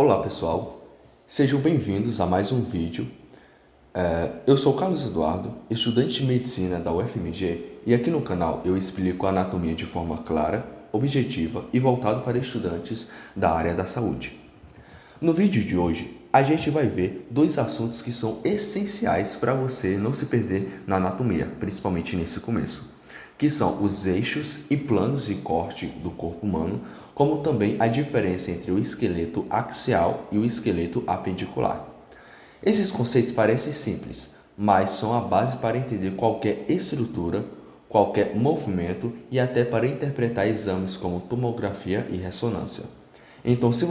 Olá pessoal, sejam bem-vindos a mais um vídeo. Eu sou Carlos Eduardo, estudante de medicina da UFMG, e aqui no canal eu explico a anatomia de forma clara, objetiva e voltado para estudantes da área da saúde. No vídeo de hoje, a gente vai ver dois assuntos que são essenciais para você não se perder na anatomia, principalmente nesse começo, que são os eixos e planos de corte do corpo humano, como também a diferença entre o esqueleto axial e o esqueleto apendicular. Esses conceitos parecem simples, mas são a base para entender qualquer estrutura, qualquer movimento e até para interpretar exames como tomografia e ressonância. Então, se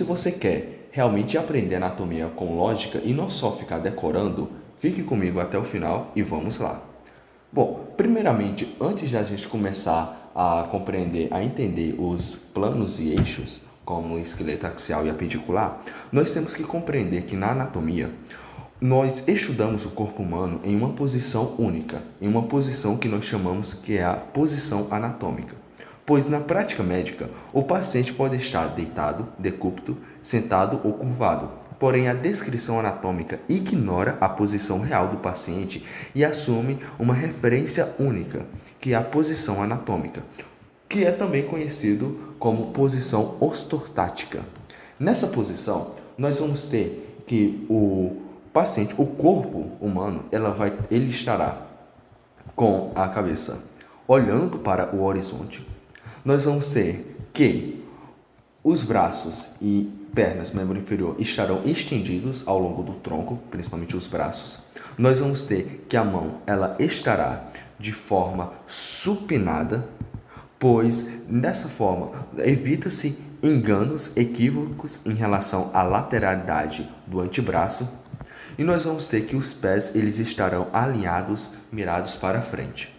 você quer realmente aprender anatomia com lógica e não só ficar decorando, fique comigo até o final e vamos lá. Bom, primeiramente, antes de a gente começar a compreender, a entender os planos e eixos, como o esqueleto axial e apendicular, nós temos que compreender que na anatomia, nós estudamos o corpo humano em uma posição única, em uma posição que nós chamamos que é a posição anatômica. Pois na prática médica, o paciente pode estar deitado, decúbito, sentado ou curvado. Porém, a descrição anatômica ignora a posição real do paciente e assume uma referência única, que é a posição anatômica, que é também conhecido como posição ortostatica. Nessa posição, nós vamos ter que o paciente, o corpo humano, ele estará com a cabeça olhando para o horizonte. Nós vamos ter que os braços e pernas, membro inferior, estarão estendidos ao longo do tronco, principalmente os braços. Nós vamos ter que a mão ela estará de forma supinada, pois dessa forma evita-se enganos, equívocos em relação à lateralidade do antebraço. E nós vamos ter que os pés eles estarão alinhados, mirados para frente.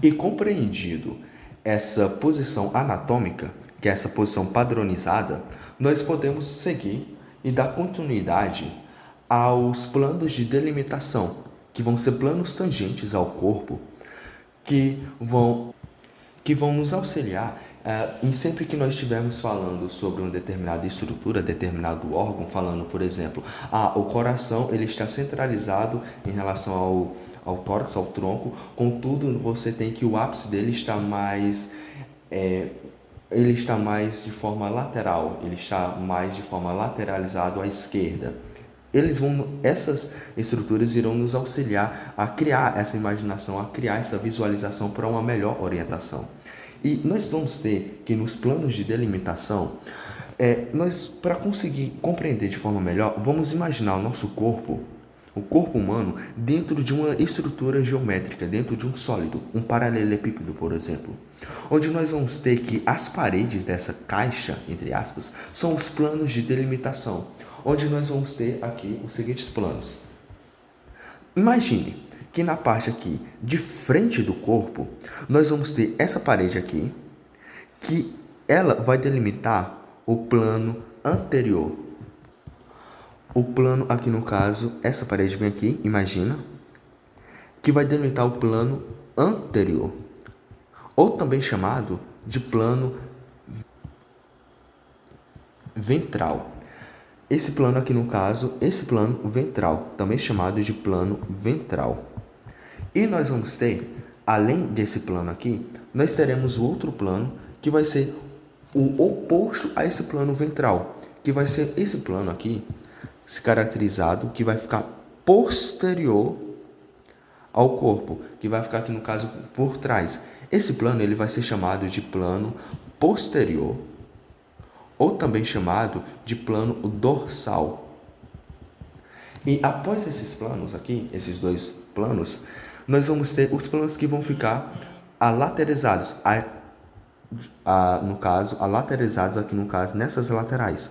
E compreendido essa posição anatômica, que é essa posição padronizada, nós podemos seguir e dar continuidade aos planos de delimitação, que vão ser planos tangentes ao corpo, que vão nos auxiliar em sempre que nós estivermos falando sobre uma determinada estrutura, determinado órgão, falando, por exemplo, o coração ele está centralizado em relação ao tórax, ao tronco, contudo, você tem que o ápice dele está mais de forma lateral, ele está mais de forma lateralizado à esquerda. Essas estruturas irão nos auxiliar a criar essa imaginação, a criar essa visualização para uma melhor orientação. E nós vamos ter que nos planos de delimitação, para conseguir compreender de forma melhor, vamos imaginar o nosso corpo, o corpo humano, dentro de uma estrutura geométrica, dentro de um sólido, um paralelepípedo, por exemplo, onde nós vamos ter que as paredes dessa caixa, entre aspas, são os planos de delimitação, onde nós vamos ter aqui os seguintes planos. Imagine que na parte aqui de frente do corpo, nós vamos ter essa parede aqui, que ela vai delimitar o plano anterior. O plano aqui no caso, essa parede bem aqui, imagina, que vai delimitar o plano anterior, ou também chamado de plano ventral. Esse plano aqui no caso, esse plano ventral, também chamado de plano ventral. E nós vamos ter, além desse plano aqui, nós teremos o outro plano que vai ser o oposto a esse plano ventral, que vai ser esse plano aqui, se caracterizado, que vai ficar posterior ao corpo, que vai ficar aqui no caso por trás. Esse plano ele vai ser chamado de plano posterior, ou também chamado de plano dorsal. E após esses planos aqui, esses dois planos, nós vamos ter os planos que vão ficar alaterizados, alaterizados aqui no caso, nessas laterais.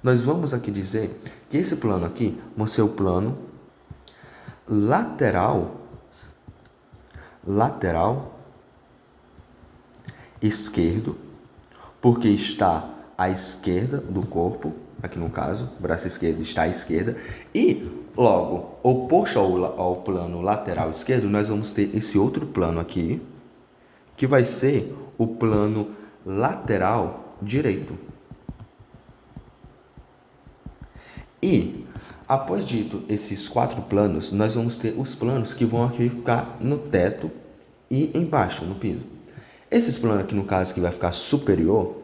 Nós vamos aqui dizer que esse plano aqui vai ser o plano lateral esquerdo, porque está à esquerda do corpo, aqui no caso, o braço esquerdo está à esquerda, e logo, oposto ao plano lateral esquerdo, nós vamos ter esse outro plano aqui, que vai ser o plano lateral direito. E, após dito esses 4 planos, nós vamos ter os planos que vão aqui ficar no teto e embaixo, no piso. Esses planos aqui, no caso, que vai ficar superior,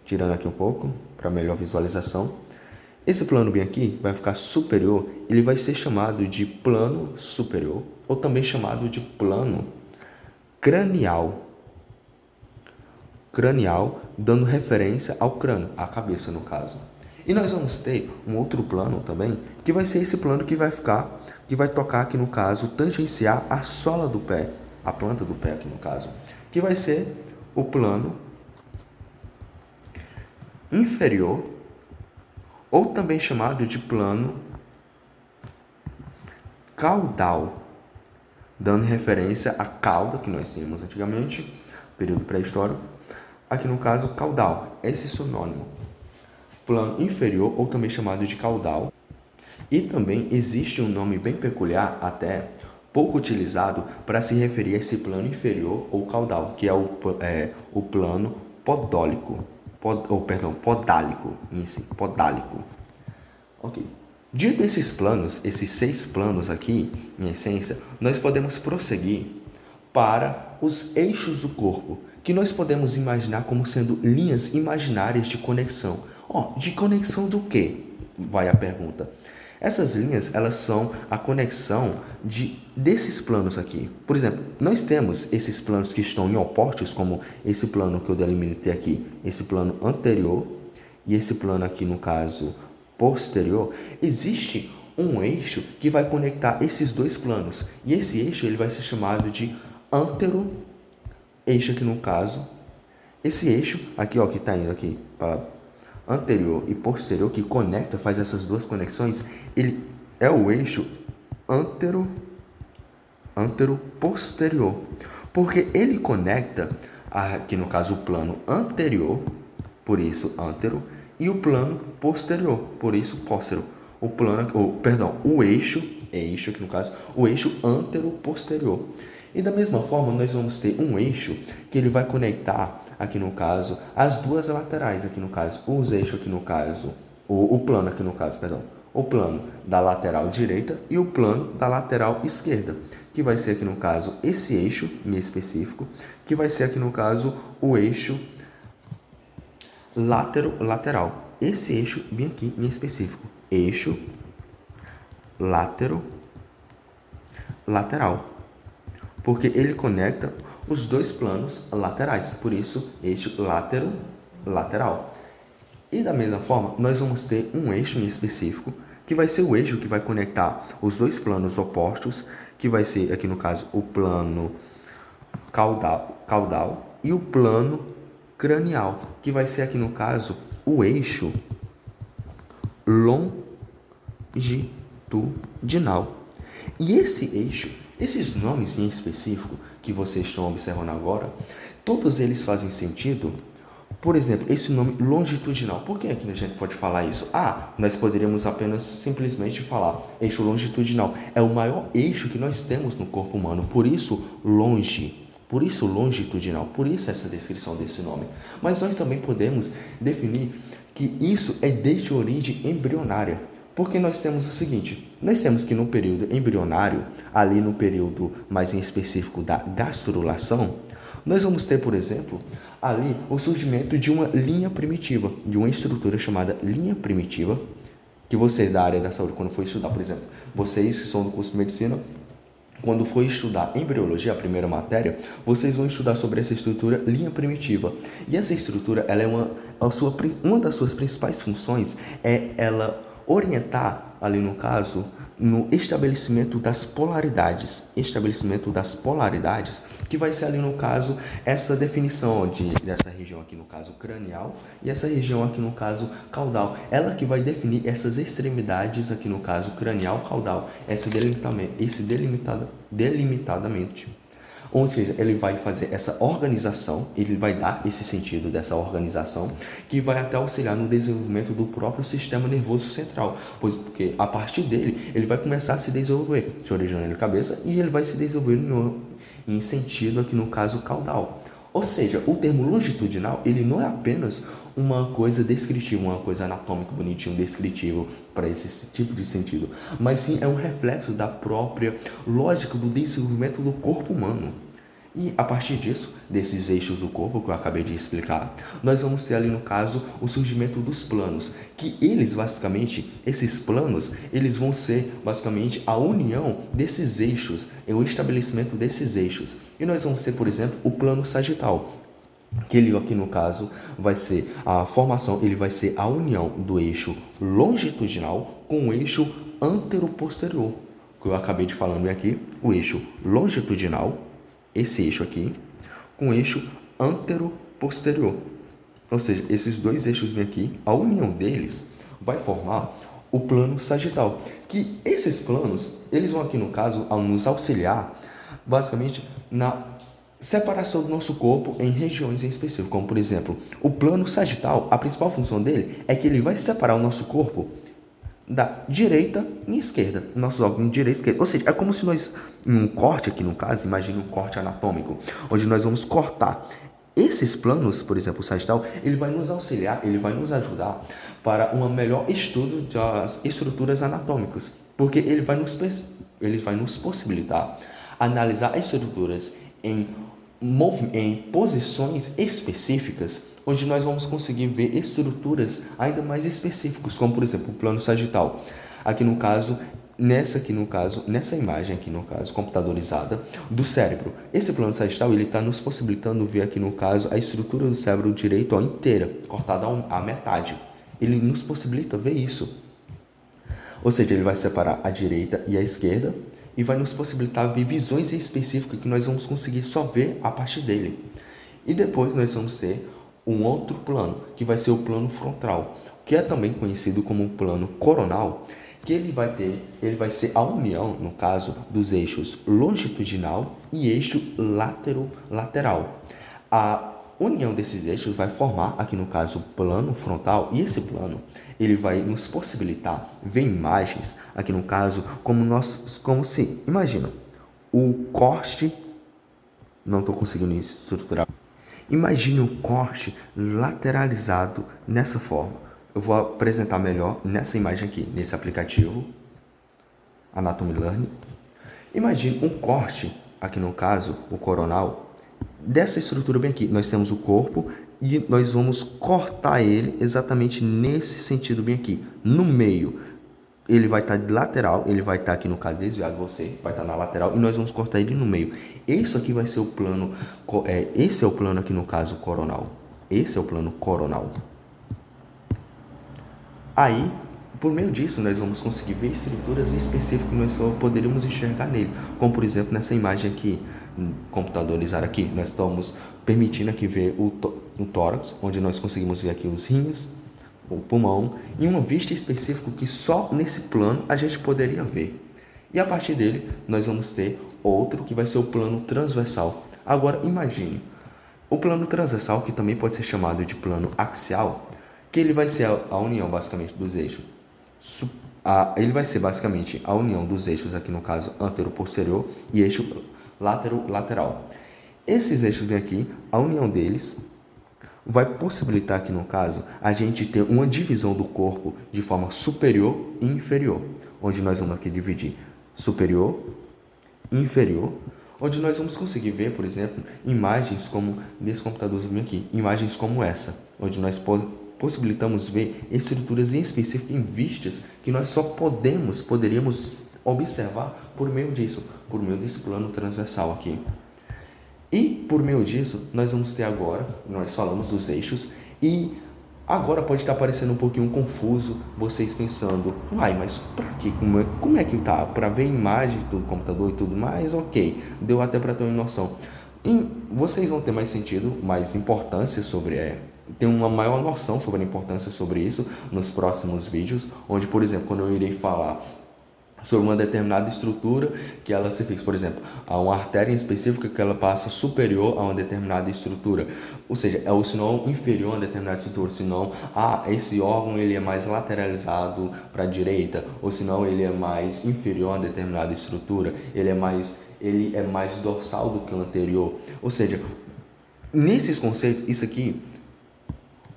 tirando aqui um pouco, para melhor visualização, esse plano bem aqui vai ficar superior, ele vai ser chamado de plano superior, ou também chamado de plano cranial. Cranial, dando referência ao crânio, à cabeça no caso. E nós vamos ter um outro plano também, que vai ser esse plano que vai tocar aqui no caso, tangenciar a sola do pé, a planta do pé aqui no caso, que vai ser o plano inferior, ou também chamado de plano caudal, dando referência à cauda que nós tínhamos antigamente, período pré-histórico, aqui no caso caudal, esse sinônimo, plano inferior, ou também chamado de caudal. E também existe um nome bem peculiar, até pouco utilizado, para se referir a esse plano inferior ou caudal, que é o plano podólico, podálico, em si, podálico. Ok. Dito esses planos, esses 6 planos aqui, em essência, nós podemos prosseguir para os eixos do corpo, que nós podemos imaginar como sendo linhas imaginárias de conexão. De conexão do quê? Vai a pergunta. Essas linhas, elas são a conexão desses planos aqui. Por exemplo, nós temos esses planos que estão em opostos, como esse plano que eu delimitei aqui, esse plano anterior e esse plano aqui, no caso, posterior. Existe um eixo que vai conectar esses 2 planos. E esse eixo ele vai ser chamado de antero, eixo aqui no caso. Esse eixo aqui, que está indo aqui para anterior e posterior, que conecta, faz essas 2 conexões, ele é o eixo antero-posterior, porque ele conecta, aqui no caso, o plano anterior, por isso antero, e o plano posterior, por isso póstero. O eixo, aqui no caso, o eixo antero-posterior. E da mesma forma, nós vamos ter um eixo que ele vai conectar, aqui no caso, as 2 laterais, aqui no caso, os eixos aqui no caso, o plano aqui no caso, o plano da lateral direita e o plano da lateral esquerda, que vai ser aqui no caso esse eixo em específico, que vai ser aqui no caso o eixo lateral. Esse eixo bem aqui em específico, eixo lateral, porque ele conecta os 2 planos laterais, por isso eixo lateral. E da mesma forma, nós vamos ter um eixo em específico, que vai ser o eixo que vai conectar os 2 planos opostos, que vai ser aqui no caso o plano caudal e o plano cranial, que vai ser aqui no caso o eixo longitudinal. E esse eixo, esses nomes em específico que vocês estão observando agora, todos eles fazem sentido. Por exemplo, esse nome longitudinal, por que aqui a gente pode falar isso? Nós poderíamos apenas simplesmente falar eixo longitudinal. É o maior eixo que nós temos no corpo humano, por isso longitudinal, por isso essa descrição desse nome. Mas nós também podemos definir que isso é desde origem embrionária, porque nós temos o seguinte, nós temos que no período embrionário, ali no período mais em específico da gastrulação, nós vamos ter, por exemplo, ali o surgimento de uma linha primitiva, de uma estrutura chamada linha primitiva, que vocês da área da saúde, quando for estudar, por exemplo, vocês que são do curso de medicina, quando for estudar embriologia, a primeira matéria, vocês vão estudar sobre essa estrutura linha primitiva. E essa estrutura, ela é uma das suas principais funções é ela orientar, ali no caso, no estabelecimento das polaridades, que vai ser ali no caso essa definição dessa região aqui no caso cranial e essa região aqui no caso caudal, ela que vai definir essas extremidades aqui no caso cranial, caudal, esse delimitadamente. Ou seja, ele vai fazer essa organização, ele vai dar esse sentido dessa organização, que vai até auxiliar no desenvolvimento do próprio sistema nervoso central, pois porque a partir dele, ele vai começar a se desenvolver, se originando na cabeça, e ele vai se desenvolver em sentido aqui no caso caudal. Ou seja, o termo longitudinal, ele não é apenas uma coisa descritiva, uma coisa anatômica, bonitinho, descritivo para esse tipo de sentido, mas sim é um reflexo da própria lógica do desenvolvimento do corpo humano. E a partir disso, desses eixos do corpo que eu acabei de explicar, nós vamos ter ali no caso o surgimento dos planos, que eles basicamente, esses planos, eles vão ser basicamente a união desses eixos, o estabelecimento desses eixos. E nós vamos ter, por exemplo, o plano sagital, que ele aqui no caso vai ser a formação, ele vai ser a união do eixo longitudinal com o eixo antero-posterior, que eu acabei de falando aqui, o eixo longitudinal, esse eixo aqui, com o eixo antero-posterior. Ou seja, esses dois eixos bem aqui, a união deles vai formar o plano sagital. Que esses planos, eles vão aqui no caso nos auxiliar basicamente na separação do nosso corpo em regiões em específico. Como por exemplo, o plano sagital, a principal função dele é que ele vai separar o nosso corpo da direita e esquerda, nossos órgãos direita e esquerda. Ou seja, é como se nós, em um corte aqui no caso, imagine um corte anatômico, onde nós vamos cortar esses planos, por exemplo, o sagital, ele vai nos auxiliar, ele vai nos ajudar para um melhor estudo das estruturas anatômicas, porque ele vai nos possibilitar analisar as estruturas em posições específicas, onde nós vamos conseguir ver estruturas ainda mais específicas, como por exemplo o plano sagital. Aqui no caso, nessa imagem aqui no caso, computadorizada, do cérebro. Esse plano sagital, ele está nos possibilitando ver aqui no caso a estrutura do cérebro direito inteira, cortada à metade. Ele nos possibilita ver isso. Ou seja, ele vai separar a direita e a esquerda, e vai nos possibilitar ver visões específicas que nós vamos conseguir só ver a partir dele. E depois nós vamos ter um outro plano, que vai ser o plano frontal, que é também conhecido como um plano coronal, que ele vai ser a união, no caso, dos eixos longitudinal e eixo lateral. A união desses eixos vai formar, aqui no caso, o plano frontal, e esse plano ele vai nos possibilitar ver imagens, aqui no caso, como se, imagina, o corte, não estou conseguindo estruturar, imagine o corte lateralizado nessa forma. Eu vou apresentar melhor nessa imagem aqui, nesse aplicativo, Anatomy Learning. Imagine um corte, aqui no caso, o coronal, dessa estrutura bem aqui. Nós temos o corpo e nós vamos cortar ele exatamente nesse sentido bem aqui, no meio. Ele vai estar de lateral, ele vai estar aqui no caso desviado, você vai estar na lateral e nós vamos cortar ele no meio. Esse aqui vai ser o plano, esse é o plano aqui no caso coronal. Esse é o plano coronal. Aí, por meio disso, nós vamos conseguir ver estruturas específicas que nós só poderíamos enxergar nele. Como, por exemplo, nessa imagem aqui, computadorizada aqui, nós estamos permitindo aqui ver o tórax, onde nós conseguimos ver aqui os rins, o pulmão, em uma vista específica que só nesse plano a gente poderia ver. E a partir dele, nós vamos ter outro que vai ser o plano transversal. Agora, imagine, o plano transversal, que também pode ser chamado de plano axial, que ele vai ser a união basicamente dos eixos. Ele vai ser basicamente a união dos eixos, aqui no caso, antero-posterior e eixo lateral. Esses eixos bem aqui, a união deles vai possibilitar aqui no caso a gente ter uma divisão do corpo de forma superior e inferior, onde nós vamos aqui dividir superior e inferior, onde nós vamos conseguir ver, por exemplo, imagens como nesse computadorzinho aqui, imagens como essa, onde nós possibilitamos ver estruturas em específico em vistas que nós só poderíamos observar por meio disso, por meio desse plano transversal aqui. E por meio disso, nós vamos ter agora, nós falamos dos eixos, e agora pode estar parecendo um pouquinho confuso vocês pensando, mas pra quê? Como é que tá? Para ver imagem do computador e tudo mais, ok, deu até para ter uma noção. E vocês vão ter mais sentido, mais importância ter uma maior noção sobre a importância sobre isso nos próximos vídeos, onde, por exemplo, quando eu irei falar sobre uma determinada estrutura que ela se fixa, por exemplo, a uma artéria em específica que ela passa superior a uma determinada estrutura, ou seja, ou se não inferior a uma determinada estrutura, se não, esse órgão ele é mais lateralizado para a direita, ou se não ele é mais inferior a uma determinada estrutura, ele é mais dorsal do que o anterior, ou seja, Nesses conceitos, isso aqui,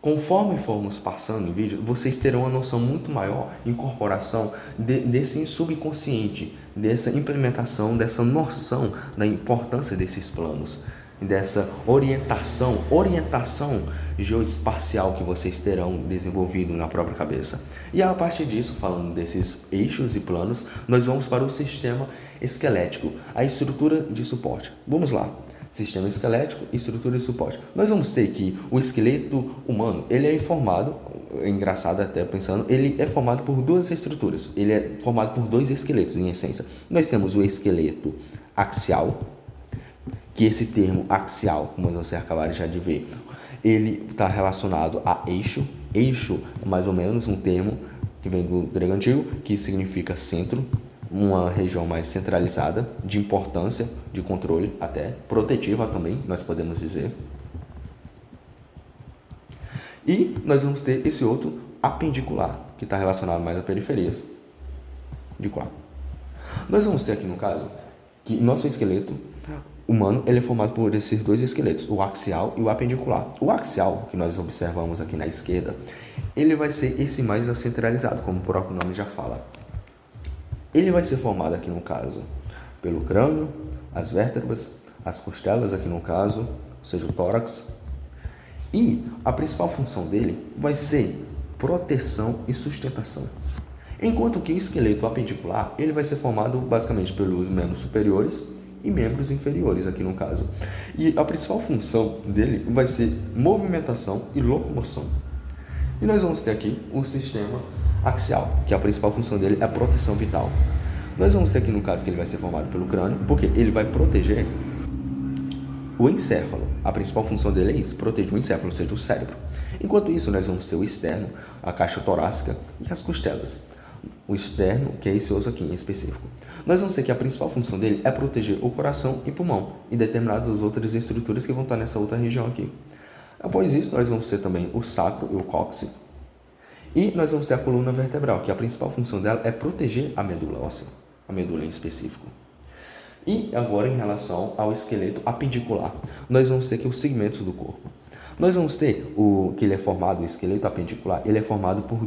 conforme formos passando em vídeo, vocês terão uma noção muito maior, incorporação desse subconsciente, dessa implementação, dessa noção da importância desses planos, dessa orientação geoespacial que vocês terão desenvolvido na própria cabeça. E a partir disso, falando desses eixos e planos, nós vamos para o sistema esquelético, a estrutura de suporte. Vamos lá. Sistema esquelético, estrutura de suporte. Nós vamos ter que o esqueleto humano, ele é formado, é engraçado até pensando, ele é formado por duas estruturas. Ele é formado por dois esqueletos, em essência. Nós temos o esqueleto axial, que esse termo axial, como vocês acabaram já de ver, ele está relacionado a eixo. Eixo é mais ou menos um termo que vem do grego antigo, que significa centro, uma região mais centralizada, de importância, de controle, até protetiva também, nós podemos dizer. E nós vamos ter esse outro apendicular, que está relacionado mais a periferias de quadro. Nós vamos ter aqui no caso, que nosso esqueleto humano, ele é formado por esses dois esqueletos, o axial e o apendicular. O axial, que nós observamos aqui na esquerda, ele vai ser esse mais centralizado, como o próprio nome já fala. Ele vai ser formado aqui no caso pelo crânio, as vértebras, as costelas aqui no caso, ou seja, o tórax. E a principal função dele vai ser proteção e sustentação. Enquanto que o esqueleto apendicular, ele vai ser formado basicamente pelos membros superiores e membros inferiores aqui no caso. E a principal função dele vai ser movimentação e locomoção. E nós vamos ter aqui o sistema axial, que a principal função dele é a proteção vital. Nós vamos ter aqui no caso que ele vai ser formado pelo crânio, porque ele vai proteger o encéfalo. A principal função dele é isso, proteger o encéfalo, ou seja, o cérebro. Enquanto isso, nós vamos ter o externo, a caixa torácica e as costelas. O externo, que é esse osso aqui em específico. Nós vamos ter que a principal função dele é proteger o coração e pulmão e determinadas outras estruturas que vão estar nessa outra região aqui. Após isso, nós vamos ter também o sacro e o cóccix. E nós vamos ter a coluna vertebral, que a principal função dela é proteger a medula óssea, a medula em específico. E agora, em relação ao esqueleto apendicular, nós vamos ter aqui os segmentos do corpo. Nós vamos ter que ele é formado, o esqueleto apendicular, ele é formado por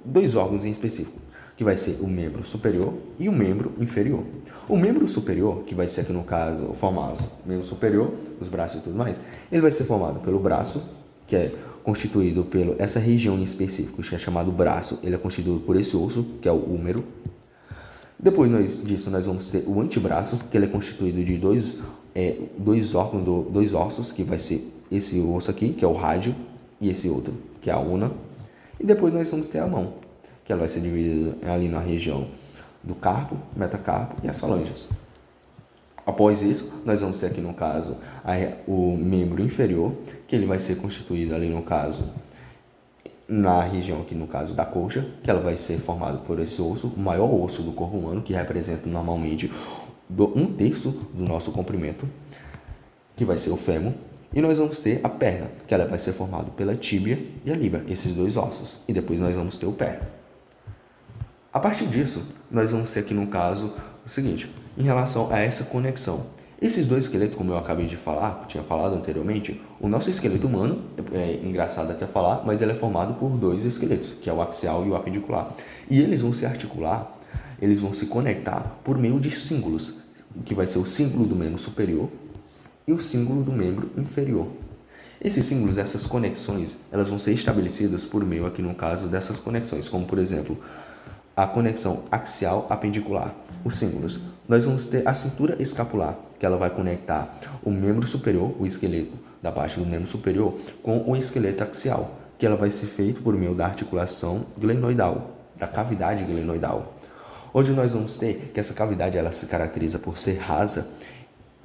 dois órgãos em específico, que vai ser o membro superior e o membro inferior. O membro superior, que vai ser aqui no caso o famoso membro superior, os braços e tudo mais, ele vai ser formado pelo braço, que é constituído por essa região em específico, que é chamado braço, ele é constituído por esse osso, que é o húmero. Depois disso, nós vamos ter o antebraço, que ele é constituído de dois ossos, que vai ser esse osso aqui, que é o rádio, e esse outro, que é a una. E depois nós vamos ter a mão, que ela vai ser dividida ali na região do carpo, metacarpo e as falanges. Após isso, nós vamos ter aqui no caso o membro inferior, que ele vai ser constituído ali no caso, na região aqui no caso da coxa, que ela vai ser formada por esse osso, o maior osso do corpo humano, que representa normalmente 1/3 do nosso comprimento, que vai ser o fêmur. E nós vamos ter a perna, que ela vai ser formada pela tíbia e a líbia, esses dois ossos. E depois nós vamos ter o pé. A partir disso, nós vamos ter aqui no caso o seguinte, em relação a essa conexão. Esses dois esqueletos, como eu acabei de falar, tinha falado anteriormente, o nosso esqueleto humano, é engraçado até falar, mas ele é formado por dois esqueletos, que é o axial e o apendicular. E eles vão se articular, eles vão se conectar por meio de símbolos, que vai ser o símbolo do membro superior e o símbolo do membro inferior. Esses símbolos, essas conexões, elas vão ser estabelecidas por meio, aqui no caso, dessas conexões, como por exemplo, a conexão axial apendicular. Os símbolos. Nós vamos ter a cintura escapular, que ela vai conectar o membro superior, o esqueleto da parte do membro superior, com o esqueleto axial, que ela vai ser feito por meio da articulação glenoidal, da cavidade glenoidal. Onde nós vamos ter que essa cavidade ela se caracteriza por ser rasa,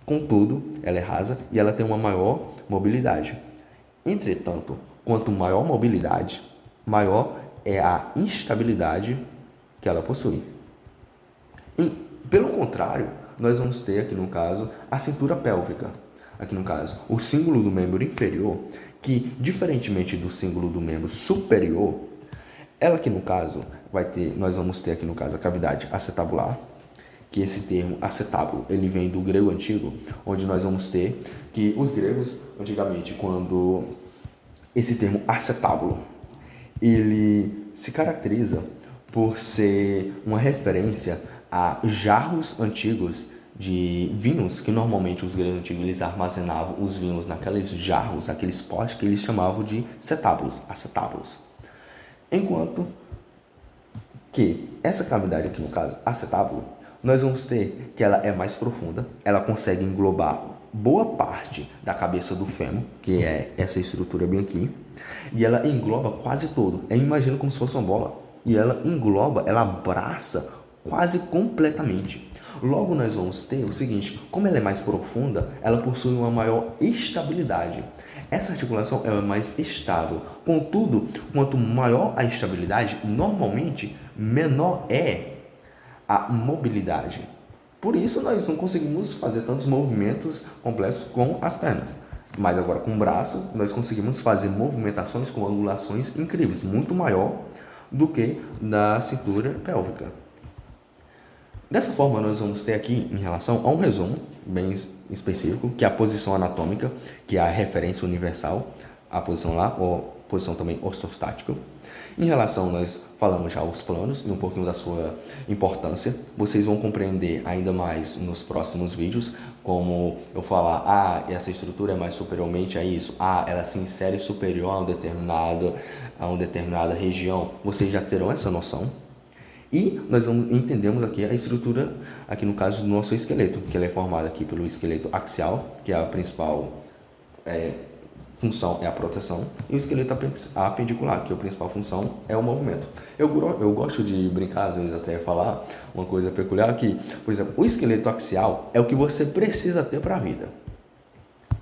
contudo, ela é rasa e ela tem uma maior mobilidade. Entretanto, quanto maior mobilidade, maior é a instabilidade que ela possui. Pelo contrário, nós vamos ter aqui no caso a cintura pélvica, aqui no caso o símbolo do membro inferior, que diferentemente do símbolo do membro superior, ela aqui no caso nós vamos ter aqui no caso a cavidade acetabular que esse termo acetábulo, ele vem do grego antigo, onde nós vamos ter que os gregos, antigamente, quando esse termo acetábulo, ele se caracteriza por ser uma referência a jarros antigos de vinhos, que normalmente os gregos antigos eles armazenavam os vinhos naqueles jarros, aqueles potes que eles chamavam de cetábulos, acetábulos. Enquanto que essa cavidade aqui, no caso, acetábulo, nós vamos ter que ela é mais profunda, ela consegue englobar boa parte da cabeça do fêmur, que é essa estrutura bem aqui, e ela engloba quase todo. Imagina como se fosse uma bola, e ela engloba, ela abraça quase completamente. Logo, nós vamos ter o seguinte, como ela é mais profunda, ela possui uma maior estabilidade. Essa articulação é mais estável. Contudo, quanto maior a estabilidade, normalmente menor é a mobilidade. Por isso, nós não conseguimos fazer tantos movimentos complexos com as pernas. Mas agora, com o braço, nós conseguimos fazer movimentações com angulações incríveis, muito maior do que da cintura pélvica. Dessa forma, nós vamos ter aqui, em relação a um resumo bem específico, que é a posição anatômica, que é a referência universal, a posição lá, ou posição também ortostática. Em relação, nós falamos já os planos e um pouquinho da sua importância. Vocês vão compreender ainda mais nos próximos vídeos, como eu falar, essa estrutura é mais superiormente a isso, ela se insere superior a uma determinada região. Vocês já terão essa noção. E nós entendemos aqui a estrutura, aqui no caso do nosso esqueleto, que ela é formada aqui pelo esqueleto axial, que é a principal função é a proteção, e o esqueleto apendicular, que a principal função é o movimento. Eu gosto de brincar, às vezes até falar uma coisa peculiar que, por exemplo, o esqueleto axial é o que você precisa ter para a vida.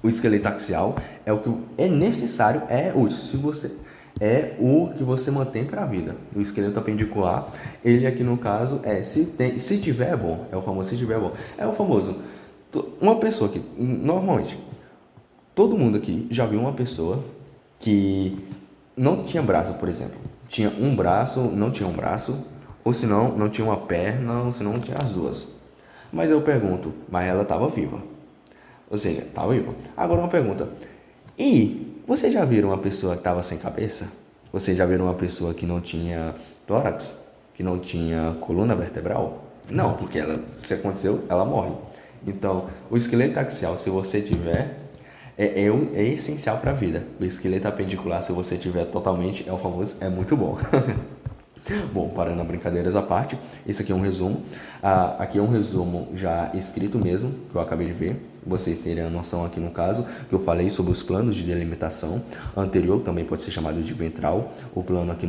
O esqueleto axial é o que é necessário, é útil. Se você é o que você mantém para a vida. O esqueleto apendicular, ele aqui no caso se tiver é bom, é o famoso se tiver é bom. É o famoso, uma pessoa que, normalmente, todo mundo aqui já viu uma pessoa que não tinha braço, por exemplo. Tinha um braço, não tinha um braço, ou senão não tinha uma perna, ou senão não tinha as duas. Mas eu pergunto, mas ela estava viva. Ou seja, estava viva. Agora uma pergunta, e vocês já viram uma pessoa que estava sem cabeça? Vocês já viram uma pessoa que não tinha tórax? Que não tinha coluna vertebral? Não, porque se aconteceu, ela morre. Então, o esqueleto axial, se você tiver, é essencial para a vida. O esqueleto apendicular, se você tiver totalmente, é o famoso, é muito bom. Bom, parando brincadeiras à parte, esse aqui é um resumo. Aqui é um resumo já escrito mesmo, que eu acabei de ver. Vocês terem a noção aqui no caso, que eu falei sobre os planos de delimitação. Anterior também pode ser chamado de ventral. O plano aqui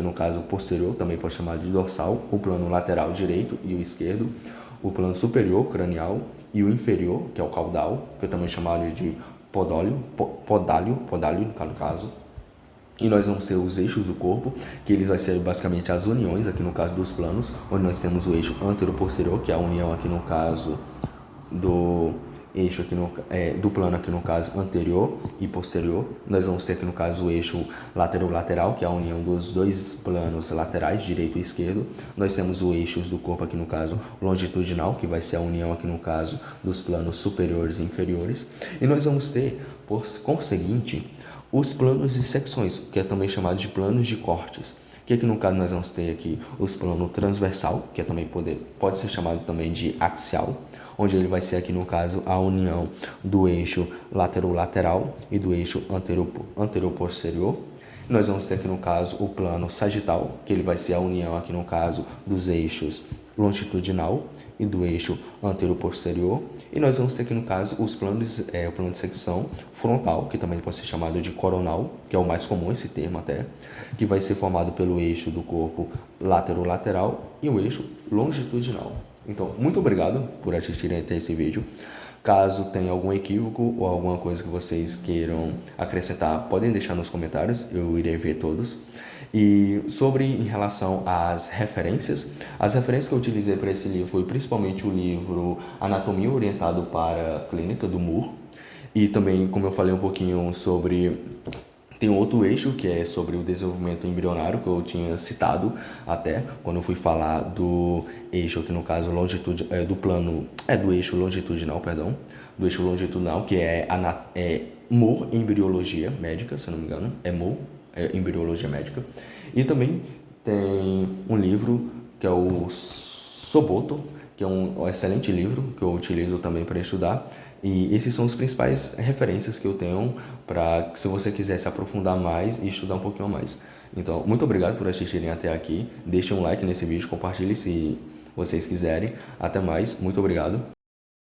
no caso posterior também pode ser chamado de dorsal. O plano lateral direito e o esquerdo. O plano superior cranial e o inferior, que é o caudal, que eu também chamado de podálio no caso. E nós vamos ter os eixos do corpo, que eles vão ser basicamente as uniões aqui no caso dos planos, onde nós temos o eixo anteroposterior, que é a união aqui no caso do eixo aqui do plano aqui no caso anterior e posterior. Nós vamos ter aqui no caso o eixo lateral, que é a união dos dois planos laterais, direito e esquerdo. Nós temos o eixo do corpo aqui no caso longitudinal, que vai ser a união aqui no caso dos planos superiores e inferiores. E nós vamos ter, por conseguinte, os planos de secções, que é também chamado de planos de cortes. Que aqui no caso nós vamos ter aqui os planos transversal, que é também pode ser chamado também de axial, onde ele vai ser aqui no caso a união do eixo lateral e do eixo anteroposterior. Nós vamos ter aqui no caso o plano sagital, que ele vai ser a união aqui no caso dos eixos longitudinal e do eixo anteroposterior. E nós vamos ter aqui no caso os planos, o plano de secção frontal, que também pode ser chamado de coronal, que é o mais comum esse termo até, que vai ser formado pelo eixo do corpo lateral e o eixo longitudinal. Então, muito obrigado por assistirem até esse vídeo. Caso tenha algum equívoco ou alguma coisa que vocês queiram acrescentar, podem deixar nos comentários, eu irei ver todos. E em relação às referências, as referências que eu utilizei para esse livro foi principalmente o livro Anatomia Orientado para a Clínica, do Moore. E também, como eu falei um pouquinho sobre Tem outro eixo que é sobre o desenvolvimento embrionário, que eu tinha citado até quando eu fui falar do eixo, que no caso do plano, do eixo longitudinal, perdão, do eixo longitudinal, que é MOR, embriologia médica, se não me engano, MOR, embriologia médica. E também tem um livro que é o Soboto, que é um excelente livro que eu utilizo também para estudar. E esses são os principais referências que eu tenho para se você quiser se aprofundar mais e estudar um pouquinho mais. Então, muito obrigado por assistirem até aqui. Deixem um like nesse vídeo, compartilhe se vocês quiserem. Até mais, muito obrigado.